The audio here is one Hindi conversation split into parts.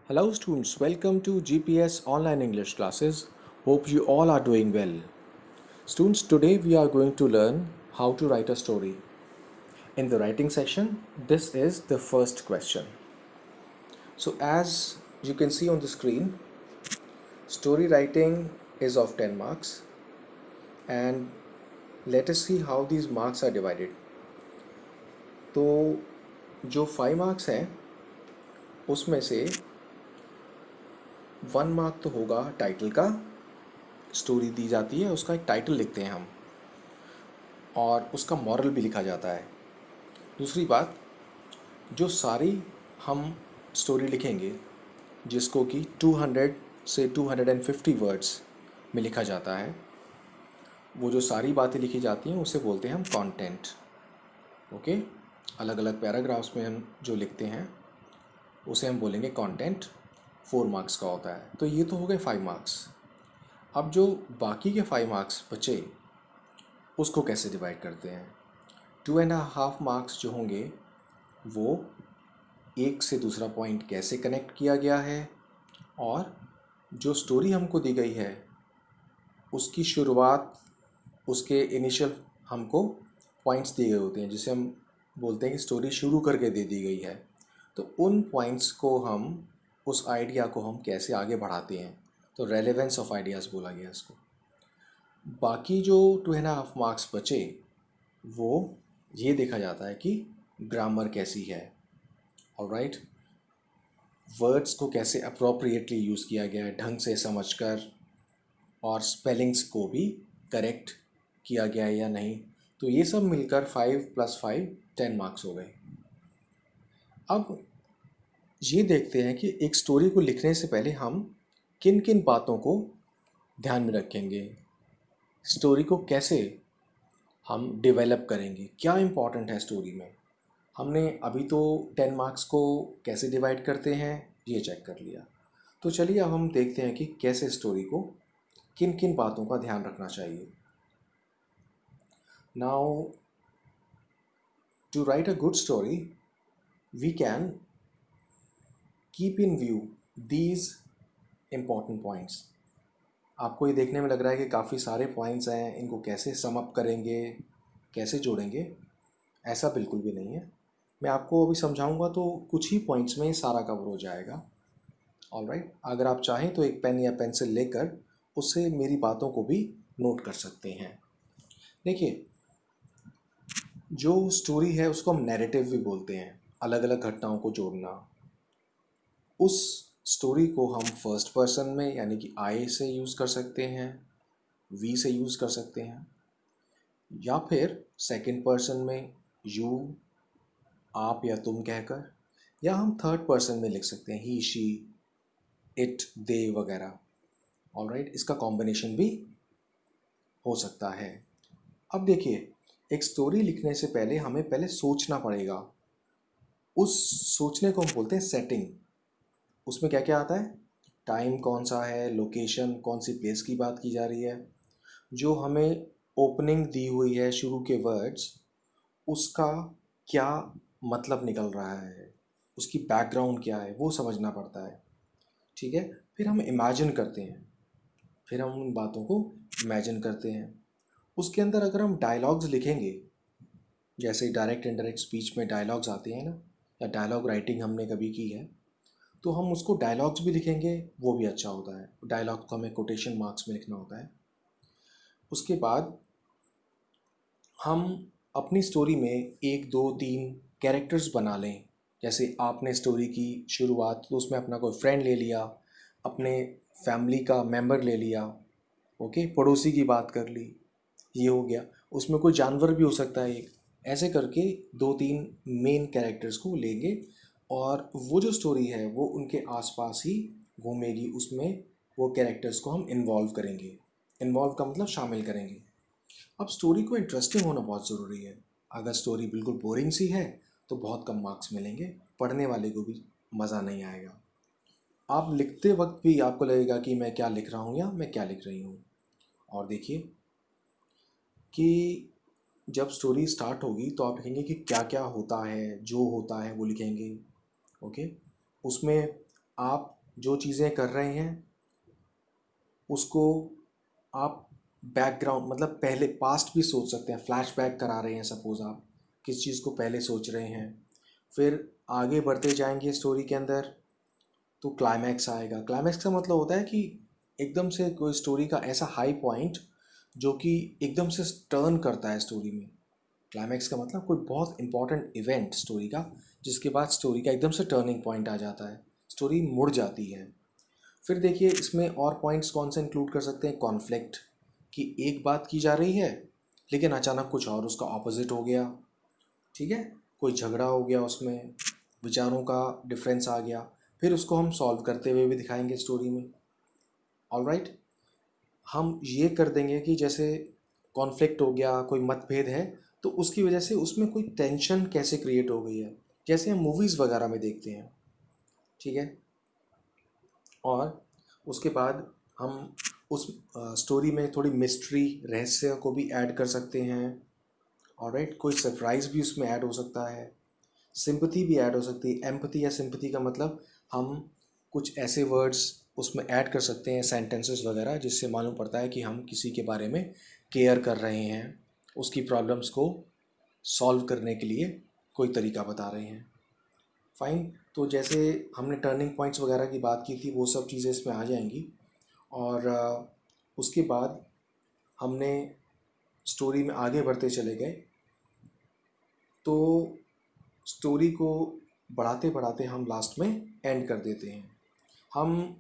Hello students, welcome to GPS online English classes. Hope you all are doing well. Students, today we are going to learn how to write a story. In the writing section, this is the first question. So as you can see on the screen, story writing is of 10 marks and let us see how these marks are divided. तो जो 5 marks हैं उसमें से 1 mark तो होगा टाइटल का, स्टोरी दी जाती है उसका एक टाइटल लिखते हैं हम और उसका मॉरल भी लिखा जाता है। दूसरी बात, जो सारी हम स्टोरी लिखेंगे जिसको कि 200 से 250 वर्ड्स में लिखा जाता है, वो जो सारी बातें लिखी जाती हैं उसे बोलते हैं हम कंटेंट। ओके, अलग अलग पैराग्राफ्स में हम जो लिखते हैं उसे हम बोलेंगे कंटेंट। 4 मार्क्स का होता है। तो ये तो हो गए 5 मार्क्स। अब जो बाकी के 5 मार्क्स बचे उसको कैसे डिवाइड करते हैं? 2.5 मार्क्स जो होंगे वो एक से दूसरा पॉइंट कैसे कनेक्ट किया गया है और जो स्टोरी हमको दी गई है उसकी शुरुआत, उसके इनिशियल हमको पॉइंट्स दिए गए होते हैं जिसे हम बोलते हैं कि स्टोरी शुरू करके दे दी गई है। तो उन पॉइंट्स को हम, उस आइडिया को हम कैसे आगे बढ़ाते हैं, तो रेलेवेंस ऑफ आइडियाज़ बोला गया इसको। बाकी जो 2.5 मार्क्स बचे वो ये देखा जाता है कि ग्रामर कैसी है, ऑलराइट, वर्ड्स को कैसे अप्रोप्रिएटली यूज़ किया गया है ढंग से समझकर, और स्पेलिंग्स को भी करेक्ट किया गया है या नहीं। तो ये सब मिलकर 5 + 5 10 मार्क्स हो गए। अब ये देखते हैं कि एक स्टोरी को लिखने से पहले हम किन किन बातों को ध्यान में रखेंगे, स्टोरी को कैसे हम डेवलप करेंगे, क्या इम्पोर्टेंट है स्टोरी में। हमने अभी तो 10 मार्क्स को कैसे डिवाइड करते हैं ये चेक कर लिया। तो चलिए अब हम देखते हैं कि कैसे स्टोरी को किन किन बातों का ध्यान रखना चाहिए। Now to write a good story we can keep in view these important points. आपको ये देखने में लग रहा है कि काफ़ी सारे पॉइंट्स हैं, इनको कैसे सम अप करेंगे, कैसे जोड़ेंगे? ऐसा बिल्कुल भी नहीं है। मैं आपको अभी समझाऊंगा तो कुछ ही पॉइंट्स में ये सारा कवर हो जाएगा। ऑलराइट, अगर आप चाहें तो एक पेन या पेंसिल लेकर उससे मेरी बातों को भी नोट कर सकते हैं। देखिए, जो स्टोरी है उसको हम नैरेटिव भी बोलते हैं, अलग अलग घटनाओं को जोड़ना। उस स्टोरी को हम फर्स्ट पर्सन में यानी कि आई से यूज़ कर सकते हैं, वी से यूज़ कर सकते हैं, या फिर सेकंड पर्सन में यू, आप या तुम कहकर, या हम थर्ड पर्सन में लिख सकते हैं ही, शी, इट, दे वगैरह। ऑलराइट, इसका कॉम्बिनेशन भी हो सकता है। अब देखिए, एक स्टोरी लिखने से पहले हमें पहले सोचना पड़ेगा। उस सोचने को हम बोलते हैं सेटिंग। उसमें क्या क्या आता है? टाइम कौन सा है, लोकेशन, कौन सी प्लेस की बात की जा रही है, जो हमें ओपनिंग दी हुई है, शुरू के वर्ड्स, उसका क्या मतलब निकल रहा है, उसकी बैकग्राउंड क्या है, वो समझना पड़ता है। ठीक है, फिर हम इमेजिन करते हैं, फिर हम उन बातों को इमेजिन करते हैं। उसके अंदर अगर हम डायलॉग्स लिखेंगे, जैसे डायरेक्ट इनडायरेक्ट स्पीच में डायलॉग्स आते हैं ना, या डायलॉग राइटिंग हमने कभी की है, तो हम उसको डायलॉग्स भी लिखेंगे, वो भी अच्छा होता है। डायलॉग को हमें कोटेशन मार्क्स में लिखना होता है। उसके बाद हम अपनी स्टोरी में 1 2 3 कैरेक्टर्स बना लें। जैसे आपने स्टोरी की शुरुआत तो उसमें अपना कोई फ्रेंड ले लिया, अपने फैमिली का मेंबर ले लिया, ओके, पड़ोसी की बात कर ली, ये हो गया। उसमें कोई जानवर भी हो सकता है एक। ऐसे करके 2 3 मेन कैरेक्टर्स को लेंगे और वो जो स्टोरी है वो उनके आसपास ही घूमेगी। उसमें वो कैरेक्टर्स को हम इन्वॉल्व करेंगे। इन्वॉल्व का मतलब शामिल करेंगे। अब स्टोरी को इंटरेस्टिंग होना बहुत ज़रूरी है। अगर स्टोरी बिल्कुल बोरिंग सी है तो बहुत कम मार्क्स मिलेंगे, पढ़ने वाले को भी मज़ा नहीं आएगा। आप लिखते वक्त भी आपको लगेगा कि मैं क्या लिख रहा हूँ या मैं क्या लिख रही हूँ। और देखिए कि जब स्टोरी स्टार्ट होगी तो आप लिखेंगे कि क्या क्या होता है, जो होता है वो लिखेंगे। ओके, उसमें आप जो चीज़ें कर रहे हैं उसको आप बैकग्राउंड मतलब पहले पास्ट भी सोच सकते हैं, फ्लैशबैक करा रहे हैं, सपोज़ आप किस चीज़ को पहले सोच रहे हैं, फिर आगे बढ़ते जाएंगे स्टोरी के अंदर तो क्लाइमैक्स आएगा। क्लाइमैक्स का मतलब होता है कि एकदम से कोई स्टोरी का ऐसा हाई पॉइंट जो कि एकदम से टर्न करता है स्टोरी में। क्लाइमैक्स का मतलब कोई बहुत इंपॉर्टेंट इवेंट स्टोरी का, जिसके बाद स्टोरी का एकदम से टर्निंग पॉइंट आ जाता है, स्टोरी मुड़ जाती है। फिर देखिए इसमें और पॉइंट्स कौन से इंक्लूड कर सकते हैं। कॉन्फ्लिक्ट, कि एक बात की जा रही है लेकिन अचानक कुछ और उसका ऑपोजिट हो गया, ठीक है, कोई झगड़ा हो गया, उसमें विचारों का डिफरेंस आ गया, फिर उसको हम सॉल्व करते हुए भी दिखाएंगे स्टोरी में। ऑलराइट, हम ये कर देंगे कि जैसे कॉन्फ्लिक्ट हो गया, कोई मतभेद है, तो उसकी वजह से उसमें कोई टेंशन कैसे क्रिएट हो गई है, जैसे हम मूवीज़ वगैरह में देखते हैं, ठीक है। और उसके बाद हम उस स्टोरी में थोड़ी मिस्ट्री, रहस्य को भी ऐड कर सकते हैं। ऑलराइट, कोई सरप्राइज भी उसमें ऐड हो सकता है, सिंपथी भी ऐड हो सकती है। एम्पथी या सिंपथी का मतलब हम कुछ ऐसे वर्ड्स उसमें ऐड कर सकते हैं, सेंटेंसेस वगैरह, जिससे मालूम पड़ता है कि हम किसी के बारे में केयर कर रहे हैं, उसकी प्रॉब्लम्स को सॉल्व करने के लिए कोई तरीका बता रहे हैं। फाइन, तो जैसे हमने टर्निंग पॉइंट्स वगैरह की बात की थी, वो सब चीज़ें इसमें आ जाएंगी। और उसके बाद हमने स्टोरी में आगे बढ़ते चले गए, तो स्टोरी को बढ़ाते बढ़ाते हम लास्ट में एंड कर देते हैं। हम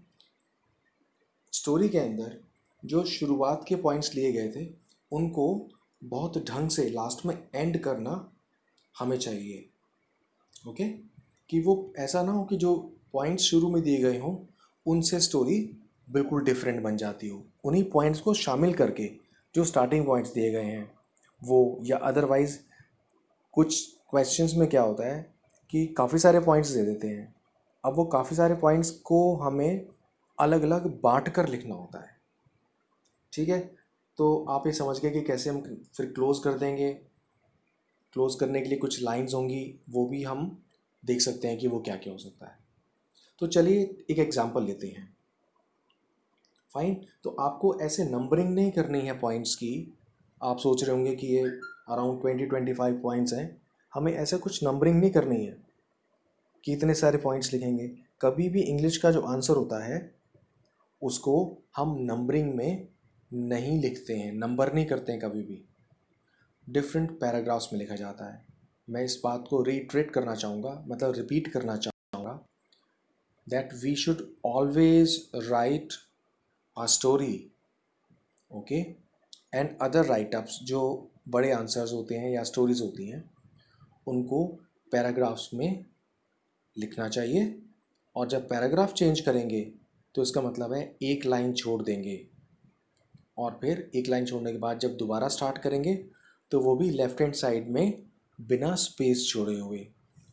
स्टोरी के अंदर जो शुरुआत के पॉइंट्स लिए गए थे उनको बहुत ढंग से लास्ट में एंड करना हमें चाहिए। ओके, कि वो ऐसा ना हो कि जो पॉइंट्स शुरू में दिए गए हों उनसे स्टोरी बिल्कुल डिफरेंट बन जाती हो। उन्हीं पॉइंट्स को शामिल करके जो स्टार्टिंग पॉइंट्स दिए गए हैं वो, या अदरवाइज़ कुछ क्वेश्चंस में क्या होता है कि काफ़ी सारे पॉइंट्स दे देते हैं, अब वो काफ़ी सारे पॉइंट्स को हमें अलग अलग बांट कर लिखना होता है, ठीक है। तो आप ये समझ गए कि कैसे हम फिर क्लोज कर देंगे। क्लोज करने के लिए कुछ लाइंस होंगी, वो भी हम देख सकते हैं कि वो क्या क्या हो सकता है। तो चलिए एक एग्जांपल लेते हैं। फाइन, तो आपको ऐसे नंबरिंग नहीं करनी है पॉइंट्स की। आप सोच रहे होंगे कि ये अराउंड 20-25 पॉइंट्स हैं, हमें ऐसा कुछ नंबरिंग नहीं करनी है कि इतने सारे पॉइंट्स लिखेंगे। कभी भी इंग्लिश का जो आंसर होता है उसको हम नंबरिंग में नहीं लिखते हैं, नंबर नहीं करते हैं कभी भी, डिफरेंट पैराग्राफ्स में लिखा जाता है। मैं इस बात को रीट्रेट करना चाहूँगा, मतलब रिपीट करना चाहूँगा, that we should always write a story, okay, and other writeups जो बड़े आंसर्स होते हैं या स्टोरीज होती हैं उनको पैराग्राफ्स में लिखना चाहिए। और जब पैराग्राफ चेंज करेंगे तो इसका मतलब है एक लाइन छोड़ देंगे, और फिर एक लाइन छोड़ने के बाद जब दोबारा स्टार्ट करेंगे तो वो भी लेफ्ट हैंड साइड में बिना स्पेस छोड़े हुए,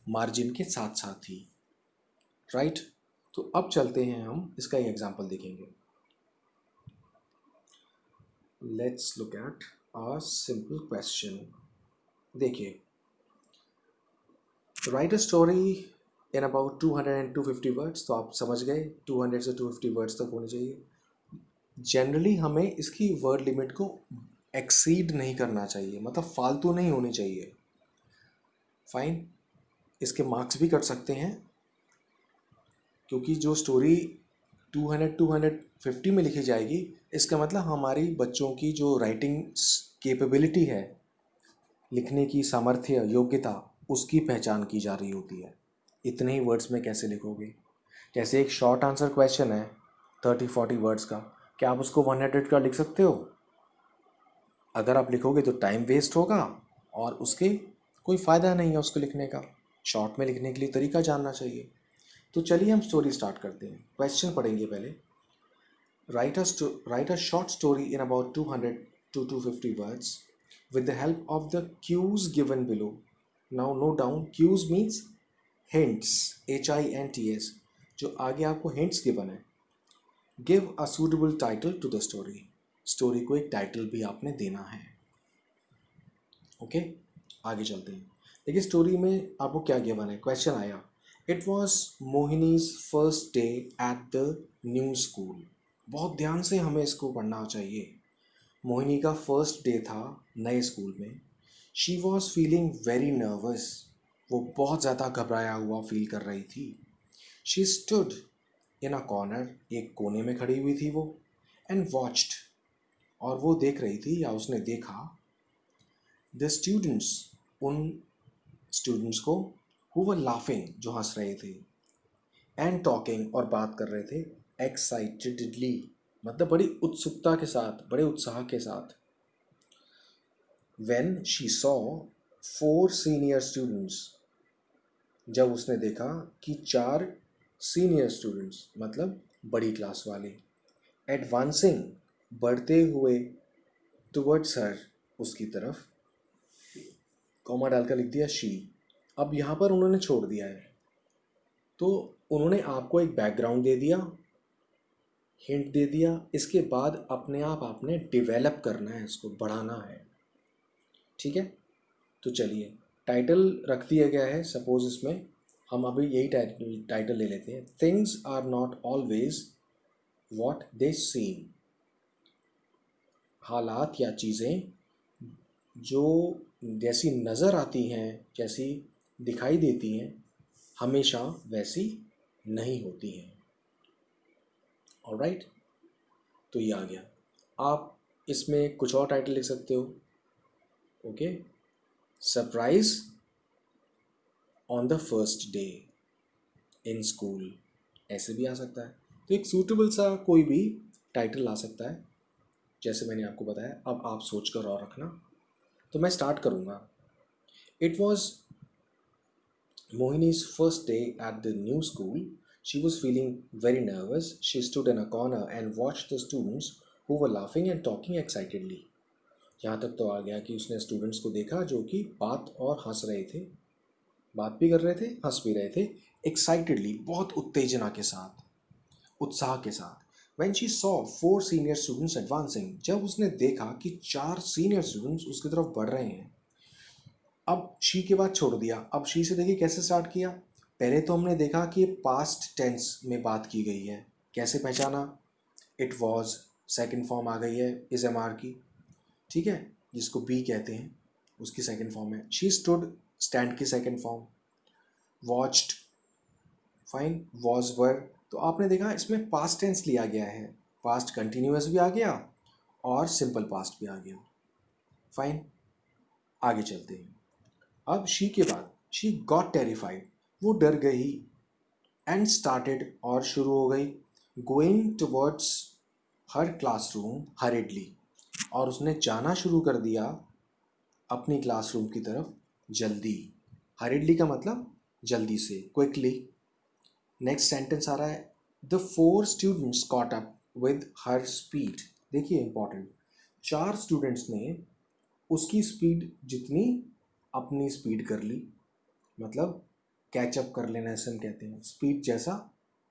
मार्जिन के साथ साथ ही, राइट। तो अब चलते हैं, हम इसका एक एग्जांपल देखेंगे। Let's look at a simple question. देखिए, write a story in about 200 and 250 words, तो आप समझ गए 200 से 250 वर्ड्स तक होने चाहिए। जनरली हमें इसकी वर्ड लिमिट को एक्सीड नहीं करना चाहिए, मतलब फालतू नहीं होनी चाहिए। फाइन, इसके मार्क्स भी कट सकते हैं, क्योंकि जो स्टोरी 200-250 में लिखी जाएगी इसका मतलब हमारी बच्चों की जो राइटिंग कैपेबिलिटी है, लिखने की सामर्थ्य, योग्यता, उसकी पहचान की जा रही होती है। इतने ही वर्ड्स में कैसे लिखोगे। जैसे एक शॉर्ट आंसर क्वेश्चन है 30-40 वर्ड्स का, क्या आप उसको 100 का लिख सकते हो? अगर आप लिखोगे तो टाइम वेस्ट होगा और उसके कोई फ़ायदा नहीं है उसको लिखने का। शॉर्ट में लिखने के लिए तरीका जानना चाहिए। तो चलिए हम स्टोरी स्टार्ट करते हैं। क्वेश्चन पढ़ेंगे पहले। Write a short story in about 200 to 250 words with the help of the cues given below. Now note down, cues means hints, HINTS, जो आगे आपको hints given है। Give a suitable title to the story. Story को एक टाइटल भी आपने देना है। ओके, आगे चलते हैं। देखिए स्टोरी में आपको क्या गिवन है। क्वेश्चन आया, it was Mohini's first day at the new school. बहुत ध्यान से हमें इसको पढ़ना चाहिए. मोहिनी का फर्स्ट डे था नए स्कूल में. She was feeling very nervous. वो बहुत ज़्यादा घबराया हुआ फील कर रही थी. She stood in a corner. एक कोने में खड़ी हुई थी वो. And watched. और वो देख रही थी या उसने देखा द स्टूडेंट्स. उन स्टूडेंट्स को हु वर लाफिंग, जो हंस रहे थे, एंड टॉकिंग, और बात कर रहे थे, एक्साइटेडली, मतलब बड़ी उत्सुकता के साथ, बड़े उत्साह के साथ. When she saw 4 senior students. जब उसने देखा कि 4 सीनियर स्टूडेंट्स, मतलब बड़ी क्लास वाले, एडवांसिंग, बढ़ते हुए, टुवर्ड्स हर, उसकी तरफ, कॉमा डालकर लिख दिया शी. अब यहाँ पर उन्होंने छोड़ दिया है, तो उन्होंने आपको एक बैकग्राउंड दे दिया, हिंट दे दिया. इसके बाद अपने आप आपने डेवलप करना है, इसको बढ़ाना है. ठीक है, तो चलिए टाइटल रख दिया गया है. सपोज इसमें हम अभी यही टाइटल ले लेते हैं. Things are not always what they seem. हालात या चीज़ें जो जैसी नज़र आती हैं, जैसी दिखाई देती हैं, हमेशा वैसी नहीं होती हैं. ऑलराइट, तो ये आ गया. आप इसमें कुछ और टाइटल लिख सकते हो. Okay, surprise on the first day in school, ऐसे भी आ सकता है. तो एक सूटेबल सा कोई भी टाइटल ला सकता है, जैसे मैंने आपको बताया. अब आप सोच कर और रखना. तो मैं स्टार्ट करूँगा. It was Mohini's first day at the new school. She was feeling very nervous. She stood in a corner and watched the students who were laughing and talking excitedly. यहाँ तक तो आ गया कि उसने स्टूडेंट्स को देखा जो कि बात और हंस रहे थे, बात भी कर रहे थे, हंस भी रहे थे. एक्साइटेडली, बहुत उत्तेजना के साथ, उत्साह के साथ. When she saw 4 senior students advancing, जब उसने देखा कि 4 सीनियर स्टूडेंट्स उसकी तरफ बढ़ रहे हैं. अब शी के बाद छोड़ दिया. अब शी से देखिए कैसे स्टार्ट किया. पहले तो हमने देखा कि पास्ट टेंस में बात की गई है. कैसे पहचाना? इट वॉज सेकंड फॉर्म आ गई है इज एम आर की. ठीक है, जिसको बी कहते हैं, उसकी सेकंड फॉर्म है. शी स्टूड, स्टैंड की second form. Watched, fine, was were. तो आपने देखा इसमें पास्ट टेंस लिया गया है. पास्ट कंटिन्यूअस भी आ गया और सिंपल पास्ट भी आ गया. फाइन, आगे चलते हैं. अब शी के बाद शी गॉट टेरिफाइड, वो डर गई. एंड स्टार्टेड, और शुरू हो गई, गोइंग टुवर्ड्स हर क्लासरूम हरिडली, और उसने जाना शुरू कर दिया अपनी क्लासरूम की तरफ जल्दी. हरिडली का मतलब जल्दी से, क्विकली. नेक्स्ट सेंटेंस आ रहा है, the 4 students caught up with her speed. देखिए इंपॉर्टेंट, 4 स्टूडेंट्स ने उसकी स्पीड जितनी अपनी स्पीड कर ली, मतलब कैचअप कर लेना, ऐसे हम कहते हैं. स्पीड जैसा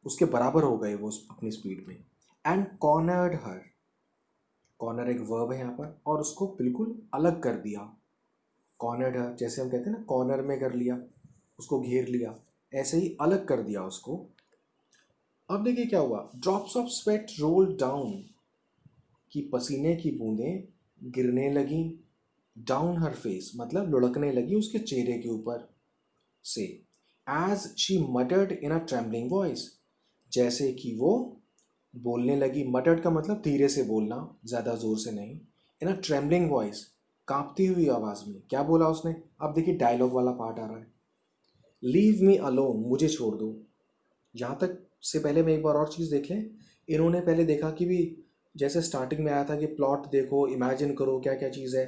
उसके बराबर हो गए वो अपनी स्पीड में. एंड कॉर्नर्ड हर, कॉर्नर एक वर्ब है यहाँ पर, और उसको बिल्कुल अलग कर दिया. कॉर्नर्ड हर, जैसे हम कहते हैं ना, कॉर्नर में कर लिया, उसको घेर लिया, ऐसे ही अलग कर दिया उसको. अब देखिए क्या हुआ. Drops of sweat roll down, कि पसीने की बूंदें गिरने लगी. डाउन हर फेस, मतलब लुढ़कने लगी उसके चेहरे के ऊपर से. As she muttered in a trembling voice, जैसे कि वो बोलने लगी. मटर्ड का मतलब धीरे से बोलना, ज़्यादा ज़ोर से नहीं. इन अ ट्रेम्बलिंग वॉइस, कांपती हुई आवाज़ में. क्या बोला उसने? अब देखिए डायलॉग वाला पार्ट आ रहा है. लीव मी अलोन, मुझे छोड़ दो. यहाँ तक से पहले मैं एक बार और चीज़ देख लें. इन्होंने पहले देखा कि भी, जैसे स्टार्टिंग में आया था कि प्लॉट देखो, इमेजिन करो क्या क्या चीज़ है.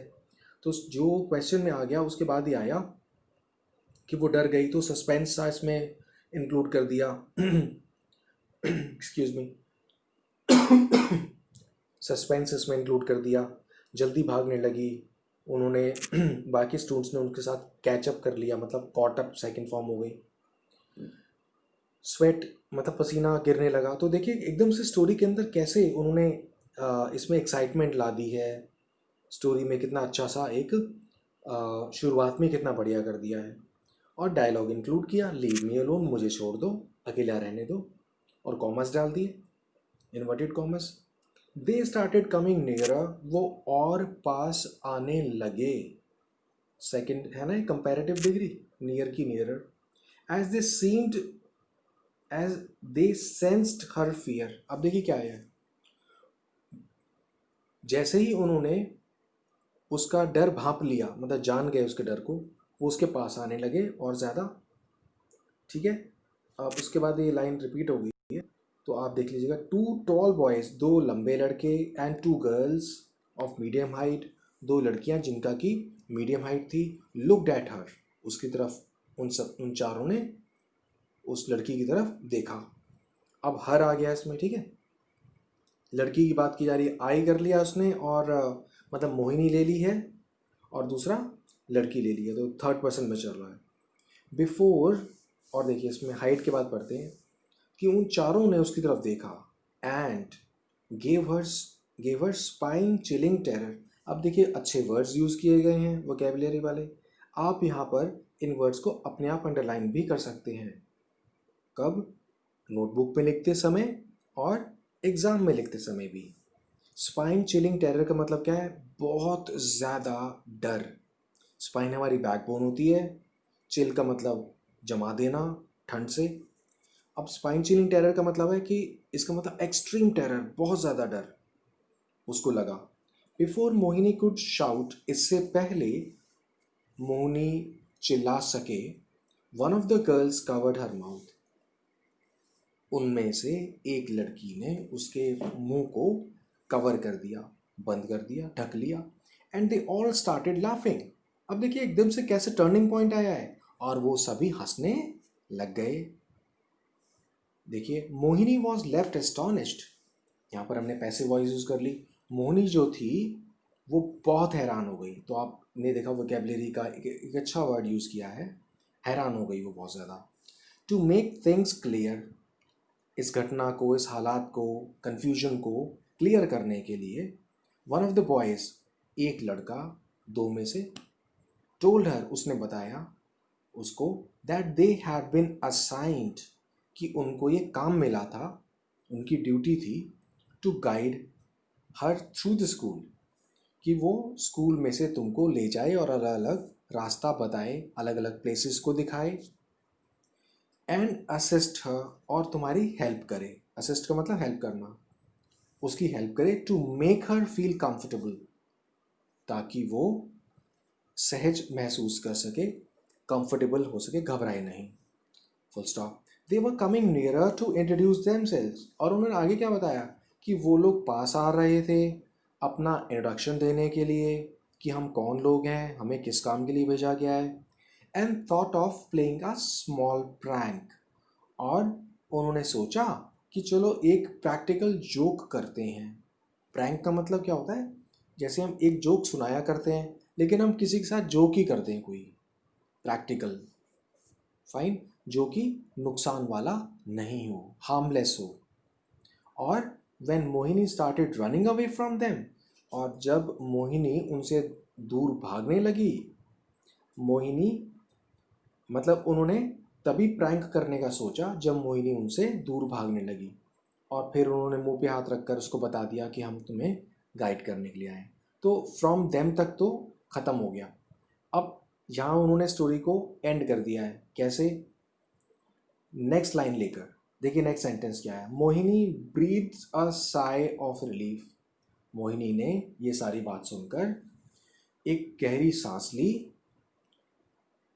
तो जो क्वेश्चन में आ गया उसके बाद ही आया कि वो डर गई, तो सस्पेंस सा इसमें इंक्लूड कर दिया. Excuse me. सस्पेंस इसमें इंक्लूड कर दिया. जल्दी भागने लगी. उन्होंने बाकी स्टूडेंट्स ने उनके साथ कैचअप कर लिया, मतलब कॉट अप सेकेंड फॉर्म हो गई. स्वेट मतलब पसीना गिरने लगा. तो देखिए एकदम से स्टोरी के अंदर कैसे उन्होंने इसमें एक्साइटमेंट ला दी है. स्टोरी में कितना अच्छा सा एक शुरुआत में कितना बढ़िया कर दिया है. और डायलॉग इंक्लूड किया, लीव मी अलोन, मुझे छोड़ दो, अकेला रहने दो, और कॉमर्स डाल दिए, inverted commas. They started coming nearer, वो और पास आने लगे। सेकंड है ना कंपैरेटिव डिग्री, नियर की nearer. As they seemed, as they sensed her fear. अब देखिए क्या है, जैसे ही उन्होंने उसका डर भांप लिया, मतलब जान गए उसके डर को, वो उसके पास आने लगे और ज़्यादा। ठीक है, अब उसके बाद ये लाइन रिपीट हो गई है, तो आप देख लीजिएगा। टू टॉल बॉयज़, दो लंबे लड़के, and two girls of medium height, दो लड़कियां जिनका की मीडियम हाइट थी, लुक्ड एट हर, उसकी तरफ, उन चारों ने उस लड़की की तरफ देखा। अब हर आ गया इसमें, ठीक है। लड़की की बात की जा रही है, आई कर लिया उसने, और मतलब मोहिनी ले ली है, और दूसरा लड़की ले ली है, तो थर्ड पर्सन में चल रहा है। बिफोर, और देखिए इसमें हाइट के बाद पढ़ते हैं कि उन चारों ने उसकी तरफ देखा, and gave her spine chilling terror. अब देखिए अच्छे वर्ड्स यूज़ किए गए हैं वोकेबुलरी वाले। आप यहाँ पर इन वर्ड्स को अपने आप अंडरलाइन भी कर सकते हैं। कब? नोटबुक पे लिखते समय और एग्ज़ाम में लिखते समय भी। स्पाइन चिलिंग टेरर का मतलब क्या है? बहुत ज़्यादा डर। स्पाइन हमारी बैकबोन होती है, चिल का मतलब जमा देना ठंड से। अब स्पाइन चिलिंग टेरर का मतलब है कि इसका मतलब एक्सट्रीम टेरर, बहुत ज़्यादा डर उसको लगा। बिफोर मोहिनी कुड शाउट, इससे पहले मोहिनी चिल्ला सके, one of the girls covered her mouth, उनमें से एक लड़की ने उसके मुंह को कवर कर दिया, बंद कर दिया, ढक लिया। And they all started laughing. अब देखिए एकदम से कैसे टर्निंग पॉइंट आया है, और वो सभी हंसने लग गए। देखिए, मोहिनी वॉज लेफ्ट एस्टॉनिश्ड, यहाँ पर हमने पैसिव वॉइस यूज़ कर ली। मोहिनी जो थी वो बहुत हैरान हो गई। तो आपने देखा वोकेबलरी का एक अच्छा वर्ड यूज़ किया है, हैरान हो गई वो बहुत ज़्यादा। टू मेक थिंग्स क्लियर, इस घटना को, इस हालात को, कन्फ्यूजन को क्लियर करने के लिए, वन ऑफ द बॉयज़, एक लड़का दो में से, टोल्ड हर, उसने बताया उसको, that they had been assigned, कि उनको ये काम मिला था, उनकी ड्यूटी थी, to guide her through the school, कि वो स्कूल में से तुमको ले जाए और अलग अलग रास्ता बताए, अलग अलग प्लेसेस को दिखाए, एंड असिस्ट हर, और तुम्हारी हेल्प करे। असिस्ट का मतलब हेल्प करना, उसकी हेल्प करे, to make her feel comfortable, ताकि वो सहज महसूस कर सके, कंफर्टेबल हो सके, घबराए नहीं। Full stop. They were coming nearer to introduce themselves, और उन्होंने आगे क्या बताया कि वो लोग पास आ रहे थे अपना इंट्रोडक्शन देने के लिए, कि हम कौन लोग हैं, हमें किस काम के लिए भेजा गया है। And thought of playing a small prank, और उन्होंने सोचा कि चलो एक प्रैक्टिकल जोक करते हैं। प्रैंक का मतलब क्या होता है? जैसे हम एक जोक सुनाया करते हैं, लेकिन हम किसी के साथ जोक ही करते हैं कोई, प्रैक्टिकल, फाइन, जो कि नुकसान वाला नहीं हो, हार्मलेस हो। और when Mohini started running away from them, और जब मोहिनी उनसे दूर भागने लगी, मोहिनी मतलब उन्होंने तभी प्रैंक करने का सोचा जब मोहिनी उनसे दूर भागने लगी, और फिर उन्होंने मुंह पे हाथ रखकर उसको बता दिया कि हम तुम्हें गाइड करने के लिए आए। तो फ्रॉम देम तक तो ख़त्म हो गया। अब यहाँ उन्होंने स्टोरी को एंड कर दिया है, कैसे? नेक्स्ट लाइन लेकर देखिए, नेक्स्ट सेंटेंस क्या है? Mohini breathes a sigh of relief, Mohini ने ये सारी बात सुनकर एक गहरी सांस ली,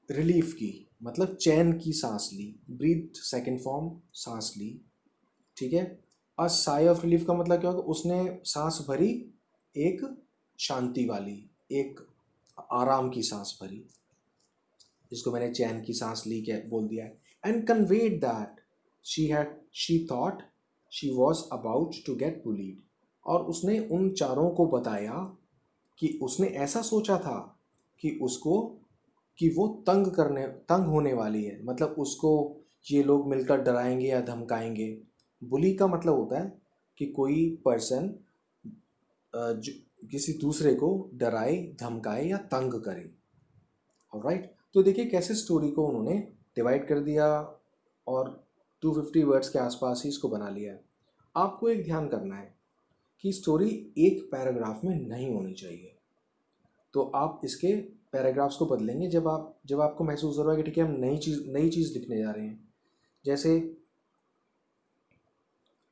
रिलीफ की मतलब चैन की सांस ली, ब्रीथ सेकंड फॉर्म, सांस ली, ठीक है। अ साई ऑफ रिलीफ का मतलब क्या होगा? उसने सांस भरी एक शांति वाली, एक आराम की सांस भरी, जिसको मैंने चैन की सांस ली क्या बोल दिया है। And conveyed that she thought she was about to get bullied, और उसने उन चारों को बताया कि उसने ऐसा सोचा था कि उसको, कि वो तंग होने वाली है, मतलब उसको ये लोग मिलकर डराएंगे या धमकाएंगे। बुली का मतलब होता है कि कोई पर्सन किसी दूसरे को डराए, धमकाए या तंग करे। ऑलराइट, तो देखिए कैसे स्टोरी को उन्होंने डिवाइड कर दिया और 250 वर्ड्स के आसपास ही इसको बना लिया है। आपको एक ध्यान करना है कि स्टोरी एक पैराग्राफ में नहीं होनी चाहिए। तो आप इसके पैराग्राफ्स को बदलेंगे जब आपको महसूस हो रहा है कि ठीक है हम नई चीज़ लिखने जा रहे हैं। जैसे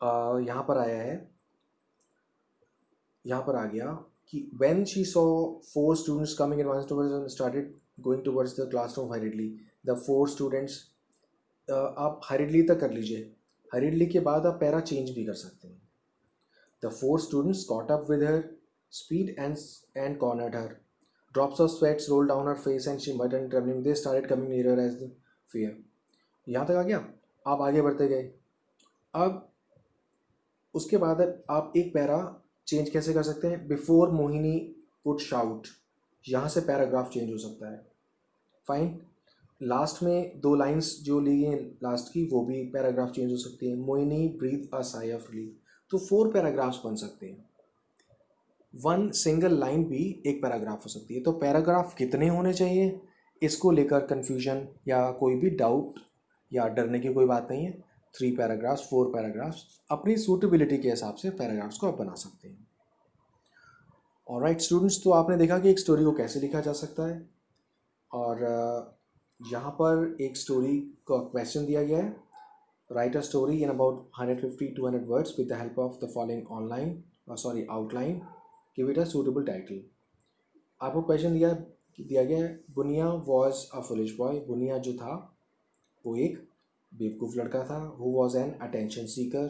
यहाँ पर आया है, यहाँ पर आ गया कि when she saw 4 students coming in one towards and started going towards the classroom hurriedly, the 4 students, आप hurriedly तक कर लीजिए, hurriedly के बाद आप पैरा चेंज भी कर सकते हैं। The 4 students caught up with her speed and cornered her. Drops of sweat rolled down her face and she muttered trembling. They started coming nearer as the fear. यहाँ तक आ गया। आप आगे बढ़ते गए। अब उसके बाद आप एक पैरा चेंज कैसे कर सकते हैं? बिफोर मोहिनी कुड शाउट, यहाँ से पैराग्राफ चेंज हो सकता है। फाइन। लास्ट में 2 लाइंस जो ली गई हैं लास्ट की, वो भी पैराग्राफ चेंज हो सकती है। Mohini breathe a sigh of relief, तो 4 पैराग्राफ्स बन सकते हैं। 1 सिंगल लाइन भी एक पैराग्राफ हो सकती है। तो पैराग्राफ कितने होने चाहिए, इसको लेकर कन्फ्यूजन या कोई भी डाउट या डरने की कोई बात नहीं है। 3 पैराग्राफ्स, 4 पैराग्राफ्स, अपनी सूटेबिलिटी के हिसाब से पैराग्राफ्स को आप बना सकते हैं। ऑलराइट स्टूडेंट्स, तो आपने देखा कि एक स्टोरी को कैसे लिखा जा सकता है। और यहाँ पर एक स्टोरी का क्वेश्चन दिया गया है, right a story in about 150-200 words with the help of the following outline, give it a suitable title. आपको क्वेश्चन दिया गया है, बुनिया वॉज अ फुलिश बॉय। बुनिया जो था वो एक बेवकूफ़ लड़का था। Who was an attention seeker,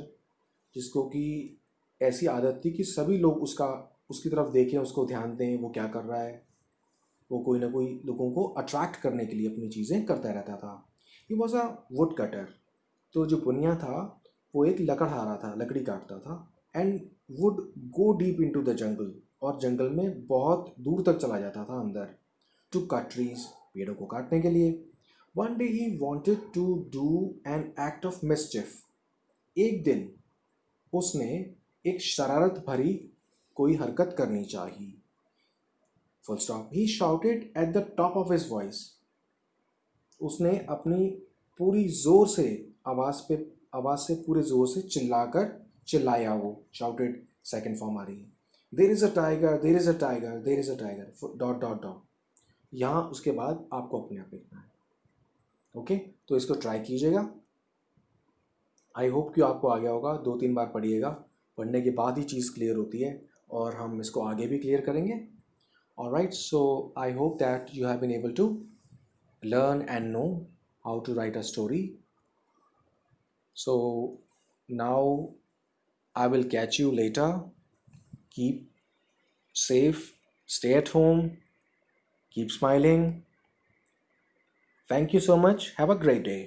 जिसको कि ऐसी आदत थी कि सभी लोग उसकी तरफ देखें, उसको ध्यान दें, वो क्या कर रहा है। वो कोई ना कोई लोगों को अट्रैक्ट करने के लिए अपनी चीज़ें करता रहता था। He was a would cutter, तो जो बुनिया था वो एक लकड़हारा था, लकड़ी काटता था। And would go deep into the jungle, और जंगल में बहुत दूर तक चला जाता था अंदर, टू कट ट्रीज, पेड़ों को काटने के लिए। One day he wanted to do an act of mischief. एक दिन उसने एक शरारत भरी कोई हरकत करनी चाहिए। Full stop. He shouted at the top of his voice, उसने अपनी पूरी जोर से आवाज़ से पूरे जोर से चिल्लाया। वो शाउटेड सेकंड फॉर्म आ रही है। There is a tiger, there is a tiger, there is a tiger, dot dot dot. यहाँ उसके बाद आपको अपने आप लिखना है। ओके, तो इसको ट्राई कीजिएगा। आई होप कि आपको आ गया होगा। 2-3 बार पढ़िएगा, पढ़ने के बाद ही चीज़ क्लियर होती है, और हम इसको आगे भी क्लियर करेंगे। Alright, so I hope that you have been able to learn and know how to write a story. So now I will catch you later. Keep safe, stay at home, keep smiling. Thank you so much. Have a great day.